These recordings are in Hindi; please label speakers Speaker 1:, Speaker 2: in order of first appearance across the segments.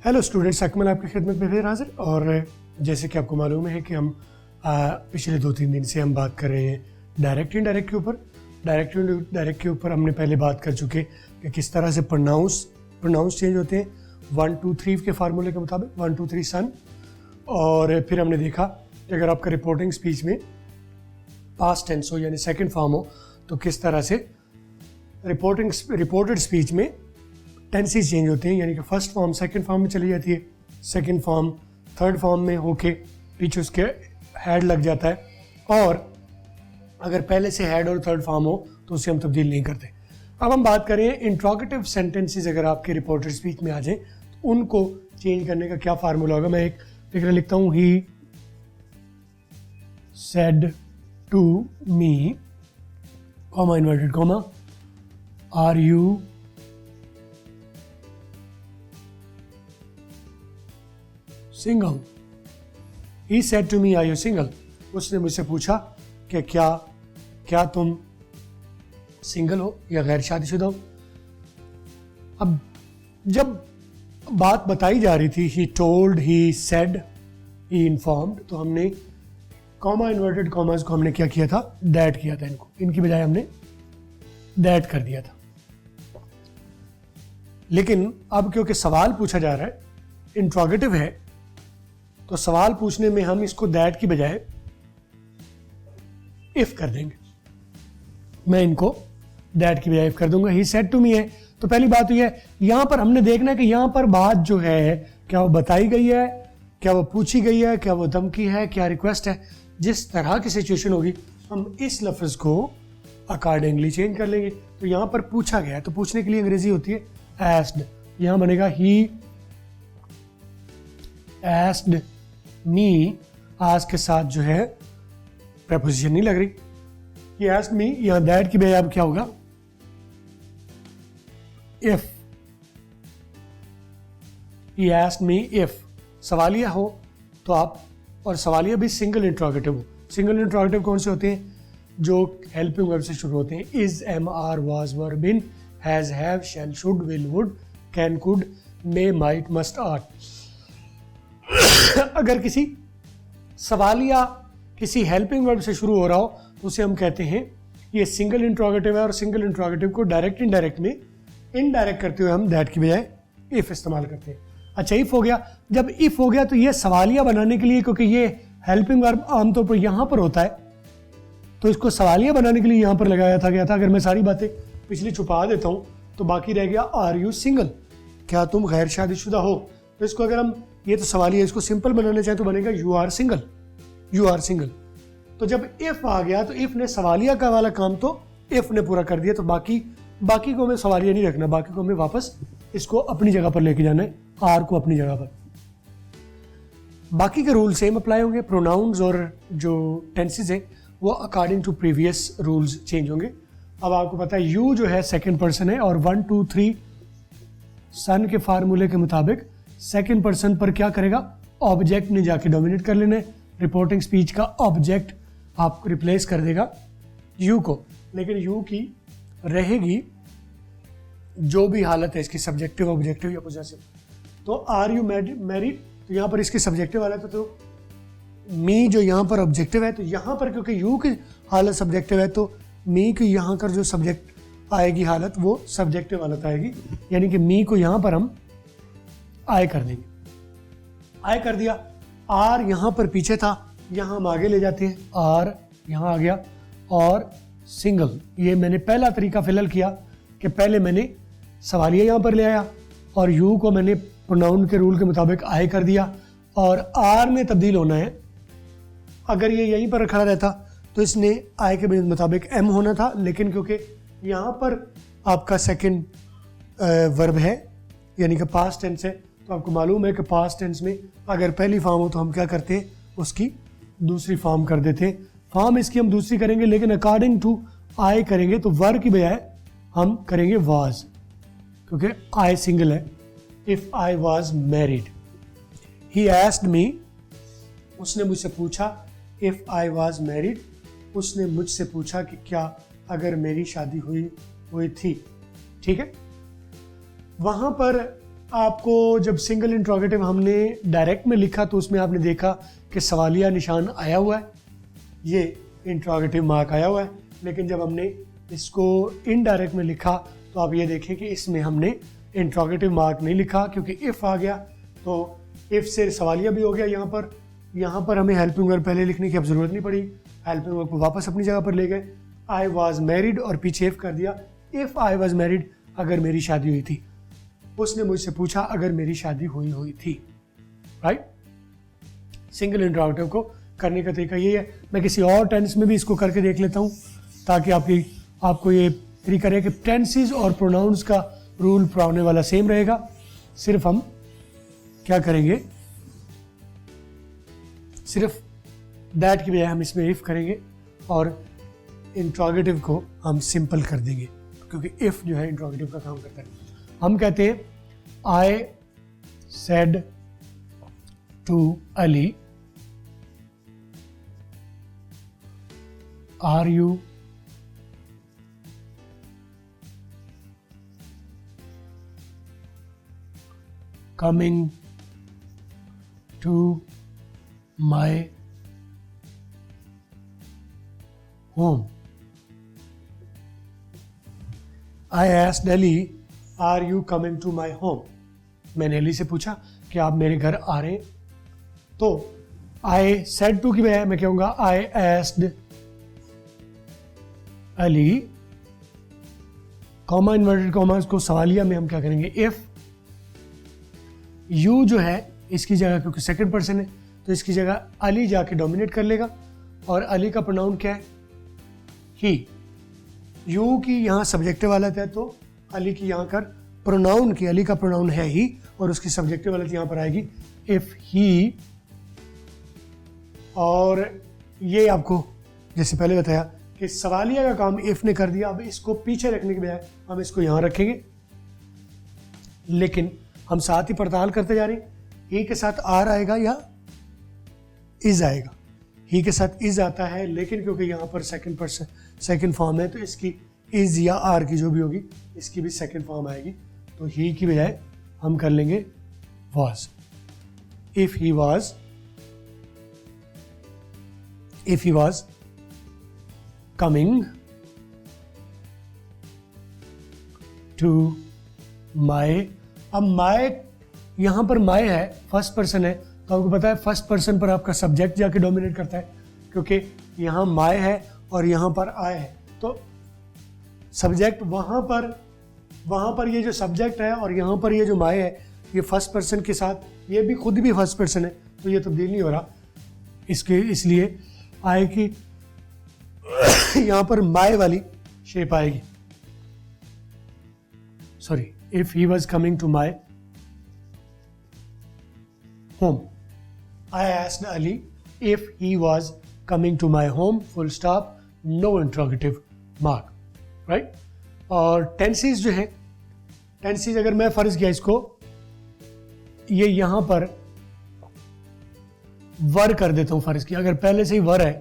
Speaker 1: हेलो स्टूडेंट्स, अकमल आपकी खिदमत में फिर हाजिर। और जैसे कि आपको मालूम है कि हम पिछले 2-3 दिन से हम बात कर रहे हैं डायरेक्ट इनडायरेक्ट के ऊपर। डायरेक्ट के ऊपर हमने पहले बात कर चुके कि किस तरह से प्रोनाउंस चेंज होते हैं 1 2 3 के फार्मूले के मुताबिक, 1 2 3 सन। और फिर हमने देखा कि अगर आपका रिपोर्टिंग स्पीच में पास्ट टेंस हो यानी सेकंड फॉर्म हो तो किस तरह से रिपोर्टेड स्पीच में टेंसेस चेंज होते हैं, यानी कि फर्स्ट फॉर्म सेकंड फॉर्म में चली जाती है, सेकंड फॉर्म थर्ड फॉर्म में होके पीछे उसके हेड लग जाता है, और अगर पहले से हेड और थर्ड फॉर्म हो तो उसे हम तब्दील नहीं करते। अब हम बात करें इंट्रोगेटिव सेंटेंसेस अगर आपके रिपोर्टेड स्पीच में आ जाए तो उनको चेंज करने का क्या फार्मूला होगा। मैं एक फिक्र लिखता हूँ, he said to me comma inverted comma are you single. He said to me, are you single? उसने मुझसे पूछा कि क्या तुम सिंगल हो या गैर शादीशुदा हो। अब जब बात बताई जा रही थी he told, he said, he informed, तो हमने कॉमा इन्वर्टेड कॉमास को हमने क्या किया था, दैट किया था। इनकी बजाय हमने दैट कर दिया था। लेकिन अब क्योंकि सवाल पूछा जा रहा है, इंट्रोगेटिव है, तो सवाल पूछने में हम इसको दैट की बजाय इफ कर देंगे। मैं इनको दैट की बजाय इफ कर दूंगा। ही सेड टू मी है तो पहली बात ये है, यहां पर हमने देखना है कि यहां पर बात जो है क्या वो बताई गई है, क्या वो पूछी गई है, क्या वो धमकी है, क्या रिक्वेस्ट है। जिस तरह की सिचुएशन होगी हम इस लफ्ज को अकॉर्डिंगली चेंज कर लेंगे। तो यहां पर पूछा गया है तो पूछने के लिए अंग्रेजी होती है एस्क्ड। यहां बनेगा ही एस्क्ड मी, आज के साथ जो है प्रपोजिशन नहीं लग रही। ये आस्क्ड मी, यहां दैट की बजाय अब क्या होगा, इफ। ये आस्क्ड मी इफ सवालिया हो तो आप, और सवालिया भी सिंगल इंट्रोगेटिव हो। सिंगल इंट्रोगेटिव कौन से होते हैं, जो हेल्पिंग वर्ब से शुरू होते हैं। Is, am, are, was, were, been, has, have, shall, should, will, would, can, could, may, might, must, art. अगर किसी सवालिया किसी हेल्पिंग वर्ब से शुरू हो रहा हो तो उसे हम कहते हैं ये सिंगल इंट्रोगेटिव है। और सिंगल इंट्रोगेटिव को डायरेक्ट इनडायरेक्ट में इनडायरेक्ट करते हुए हम दैट की बजाय इफ इस्तेमाल करते हैं। अच्छा, इफ हो गया। जब इफ हो गया तो ये सवालिया बनाने के लिए, क्योंकि ये हेल्पिंग वर्ब आमतौर पर यहां पर होता है, तो इसको सवालिया बनाने के लिए यहां पर लगाया था गया था। अगर मैं सारी बातें पिछली छुपा देता हूं तो बाकी रह गया आर यू सिंगल, क्या तुम गैर शादीशुदा हो। तो इसको अगर हम, ये तो सवालिया, इसको सिंपल बनाना चाहे तो बनेगा you are single, you are single. तो जब इफ आ गया तो इफ ने सवालिया का वाला काम तो इफ ने पूरा कर दिया। तो बाकी को हमें सवालिया नहीं रखना, बाकी को हमें वापस इसको अपनी जगह पर लेके जाना है, आर को अपनी जगह पर। बाकी के रूल सेम अप्लाई होंगे। प्रोनाउंस और जो टेंसेस हैं वो according to previous rules change होंगे। अब आपको पता है यू जो है सेकंड पर्सन है, और 1 2 3 सन के फार्मूले के मुताबिक सेकंड पर्सन पर क्या करेगा, ऑब्जेक्ट ने जाके डोमिनेट कर लेना है। रिपोर्टिंग स्पीच का ऑब्जेक्ट आप रिप्लेस कर देगा यू को, लेकिन यू की रहेगी जो भी हालत है इसकी, सब्जेक्टिव, ऑब्जेक्टिव या पोजेसिव। तो आर यू मैरिड, तो यहां पर इसकी सब्जेक्टिव वाला था, तो मी जो यहां पर ऑब्जेक्टिव है, तो यहां पर क्योंकि यू की हालत सब्जेक्टिव है तो मी की यहां कर जो सब्जेक्ट आएगी हालत वो सब्जेक्टिव हालत आएगी, यानी कि मी को यहां पर हम आई कर देंगे। आई कर दिया। आर यहां पर पीछे था, यहां हम आगे ले जाते हैं, आर यहां आ गया। और सिंगल, ये मैंने पहला तरीका फिलहाल किया कि पहले मैंने सवालिया यहां पर ले आया और यू को मैंने प्रोनाउन के रूल के मुताबिक आई कर दिया, और आर में तब्दील होना है। अगर ये यहीं पर खड़ा रहता तो इसने आई के मुताबिक एम होना था, लेकिन क्योंकि यहां पर आपका सेकंड वर्ब है यानी कि पास्ट टेंस है, तो आपको मालूम है कि पास्ट टेंस में अगर पहली फॉर्म हो तो हम क्या करते हैं, उसकी दूसरी फॉर्म कर देते हैं। फॉर्म इसकी हम दूसरी करेंगे, लेकिन अकॉर्डिंग टू आई करेंगे तो वर की बजाय हम करेंगे वाज, क्योंकि आई सिंगल है। If I was married, he asked me, उसने मुझसे पूछा। इफ आई वाज मैरिड, उसने मुझसे पूछा कि क्या अगर मेरी शादी हुई थी। ठीक है, वहां पर आपको जब सिंगल इंट्रोगेटिव हमने डायरेक्ट में लिखा तो उसमें आपने देखा कि सवालिया निशान आया हुआ है, ये इंट्रोगेटिव मार्क आया हुआ है। लेकिन जब हमने इसको इनडायरेक्ट में लिखा तो आप ये देखें कि इसमें हमने इंट्रोगेटिव मार्क नहीं लिखा, क्योंकि इफ़ आ गया तो इफ़ से सवालिया भी हो गया। यहाँ पर हमें हेल्पिंग वर्ब पहले लिखने की अब ज़रूरत नहीं पड़ी, हेल्पिंग वर्ब को वापस अपनी जगह पर ले गए। आई वॉज मैरिड और पीछे इफ़ कर दिया। इफ़ आई वॉज मैरिड, अगर मेरी शादी हुई थी। उसने मुझसे पूछा अगर मेरी शादी हुई थी, राइट। सिंगल इंट्रोगेटिव को करने का तरीका ये है। मैं किसी और टेंस में भी इसको करके देख लेता हूँ ताकि आपको ये तरीका रहे कि टेंसेस और प्रोनाउंस का रूल पढ़ाने वाला सेम रहेगा। सिर्फ हम क्या करेंगे, सिर्फ दैट की बजाय हम इसमें इफ़ करेंगे और इंट्रोगेटिव को हम सिंपल कर देंगे, क्योंकि इफ़ जो है इंट्रोगेटिव का काम करता है। हम कहते हैं I said to Ali are you coming to my home. I asked Ali are you coming to my home. मैंने अली से पूछा कि आप मेरे घर आ रहे हैं। तो आई सेड टू की बजाय मैं कहूँगा आई asked Ali, comma inverted commas को सवालिया में हम क्या करेंगे, इफ। यू जो है इसकी जगह, क्योंकि सेकंड पर्सन है तो इसकी जगह अली जाके डोमिनेट कर लेगा। और अली का प्रोनाउन क्या है, ही। यू की यहाँ सब्जेक्टिव हालत है तो अली की यहाँ कर प्रोनाउन की, अली का प्रोनाउन है ही और उसकी सब्जेक्टिव हालत यहाँ पर आएगी इफ ही। और ये आपको जैसे पहले बताया कि सवालिया का काम इफ ने कर दिया। अब इसको पीछे रखने के बजाय हम इसको यहाँ रखेंगे, लेकिन हम साथ ही पड़ताल करते जा रहे हैं। ही के साथ आर आएगा या इज आएगा। ही के साथ इज आता है, लेकिन क्योंकि यहाँ पर सेकंड फॉर्म है तो इसकी इज या आर की जो भी होगी इसकी भी सेकंड फॉर्म आएगी। तो ही की बजाय हम कर लेंगे was। if he was coming to my, अब my यहाँ पर my है, फर्स्ट पर्सन है, तो आपको पता है फर्स्ट पर्सन पर आपका सब्जेक्ट जाके डोमिनेट करता है, क्योंकि यहाँ my है और यहाँ पर I है। तो सब्जेक्ट वहाँ पर ये जो सब्जेक्ट है और यहाँ पर ये जो my है, ये फर्स्ट पर्सन के साथ, ये भी खुद भी फर्स्ट पर्सन है, तो ये तब्दील नहीं हो रहा इसके, इसलिए I की यहाँ पर my वाली शेप आएगी। Sorry, if he was coming to my home, I asked Ali if he was coming to my home, full stop, no interrogative mark, right. और टेंसेस जो है, टेंसेस अगर मैं फर्ज किया इसको ये यहाँ पर वर कर देता हूँ, फर्ज किया अगर पहले से ही वर है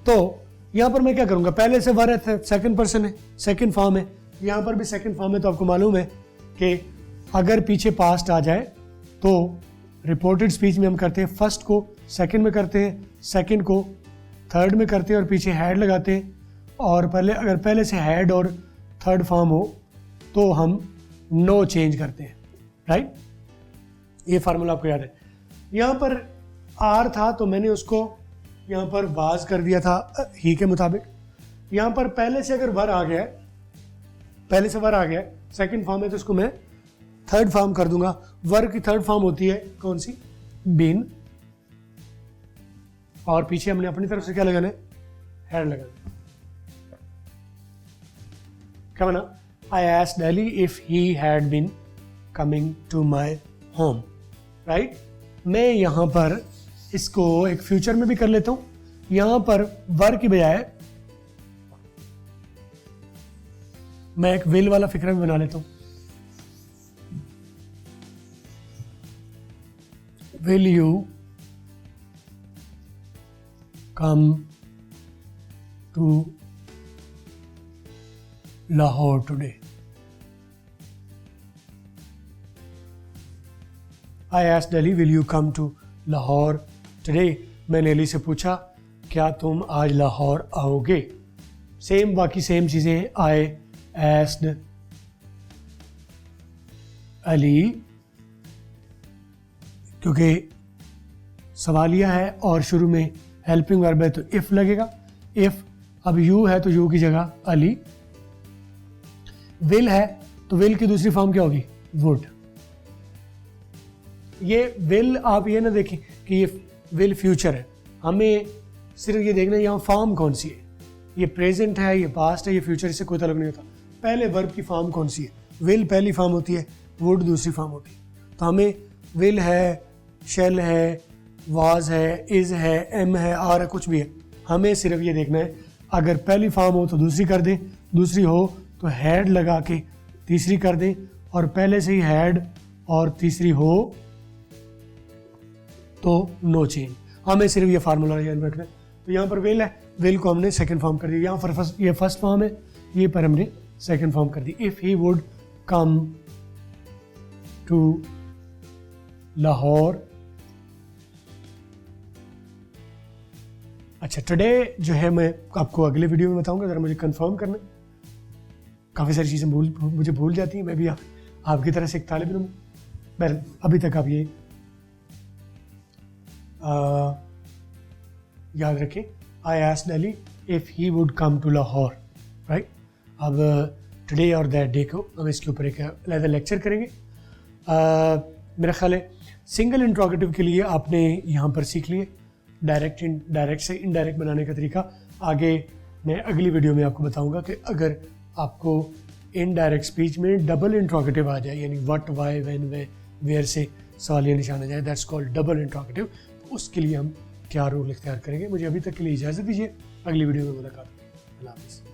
Speaker 1: तो यहाँ पर मैं क्या करूँगा, पहले से वर है, सेकंड पर्सन है, सेकंड फॉर्म है, यहाँ पर भी सेकंड फॉर्म है। तो आपको मालूम है कि अगर पीछे पास्ट आ जाए तो रिपोर्टेड स्पीच में हम करते हैं फर्स्ट को सेकंड में करते हैं, सेकंड को थर्ड में करते हैं और पीछे हैड लगाते हैं। और अगर पहले से हैड और थर्ड फॉर्म हो तो हम नो चेंज करते हैं, राइट। ये फार्मूला आपको याद है। यहाँ पर आर था तो मैंने उसको यहाँ पर वाज कर दिया था ही के मुताबिक। यहाँ पर पहले से अगर वर आ गया है, पहले से वर आ गया है, सेकंड फॉर्म है तो इसको मैं थर्ड फॉर्म कर दूंगा। वर की थर्ड फॉर्म होती है कौन सी, बीन, और पीछे हमने अपनी तरफ से क्या लगाना है, हैड लगाना। क्या बना, I asked Ali if he had been coming to my home, right. मैं यहाँ पर इसको एक फ्यूचर में भी कर लेता हूँ। यहाँ पर वर की बजाय मैं एक विल वाला फिक्रा भी बना लेता हूँ। Will you come to Lahore today. I asked Ali will you come to Lahore today, मैंने अली से पूछा क्या तुम आज लाहौर आओगे। सेम बाकी सेम चीज़ें, आई आस्क्ड अली, क्योंकि सवालिया है और शुरू में हेल्पिंग वर्ब है तो इफ़ लगेगा। इफ़ अब यू है तो यू की जगह अली, विल है तो विल की दूसरी फॉर्म क्या होगी, वुड। ये विल आप ये ना देखें कि ये विल फ्यूचर है, हमें सिर्फ ये देखना है यहाँ फॉर्म कौन सी है, ये प्रेजेंट है, ये पास्ट है, ये फ्यूचर, इससे कोई ताल्लुक नहीं होता। पहले वर्ब की फॉर्म कौन सी है, विल पहली फॉर्म होती है, वुड दूसरी फॉर्म होती है। तो हमें विल है, शेल है, वाज है, इज है, एम है, आर है, कुछ भी है, हमें सिर्फ ये देखना है अगर पहली फॉर्म हो तो दूसरी कर दें, दूसरी हो तो हैड लगा के तीसरी कर दें, और पहले से ही हैड और तीसरी हो तो नो चेंज। हमें सिर्फ ये फार्मूला याद रखना है। तो यहाँ पर विल है, विल को हमने सेकंड फॉर्म कर दी, यहाँ पर ये फर्स्ट फॉर्म है, ये पर हमने सेकंड फॉर्म कर दी। If he would come to Lahore. अच्छा, टुडे जो है मैं आपको अगले वीडियो में बताऊंगा, ज़रा मुझे कंफर्म करना। काफ़ी सारी चीज़ें मुझे भूल जाती हैं, मैं भी आपकी तरह से एक तालिब इल्म हूँ। बहरहाल अभी तक आप ये याद रखें, I asked Ali if he would come to Lahore, right. अब टुडे और दैट डे को हम इसके ऊपर एक अलग लेक्चर करेंगे। मेरा ख्याल है सिंगल इंट्रोगेटिव के लिए आपने यहाँ पर सीख लिए डायरेक्ट से इनडायरेक्ट बनाने का तरीका। आगे मैं अगली वीडियो में आपको बताऊंगा कि अगर आपको इनडायरेक्ट स्पीच में डबल इंट्रोगेटिव आ जाए, यानी व्हाट, व्हाई, व्हेन, वेयर से सवालिया निशान आ जाए, दैट्स कॉल्ड डबल इंट्रोगेटिव, तो उसके लिए हम क्या रूल इख्तियार करेंगे। मुझे अभी तक के लिए इजाज़त दीजिए, अगली वीडियो में मुलाकात होगी। अल्लाह हाफ़िज़।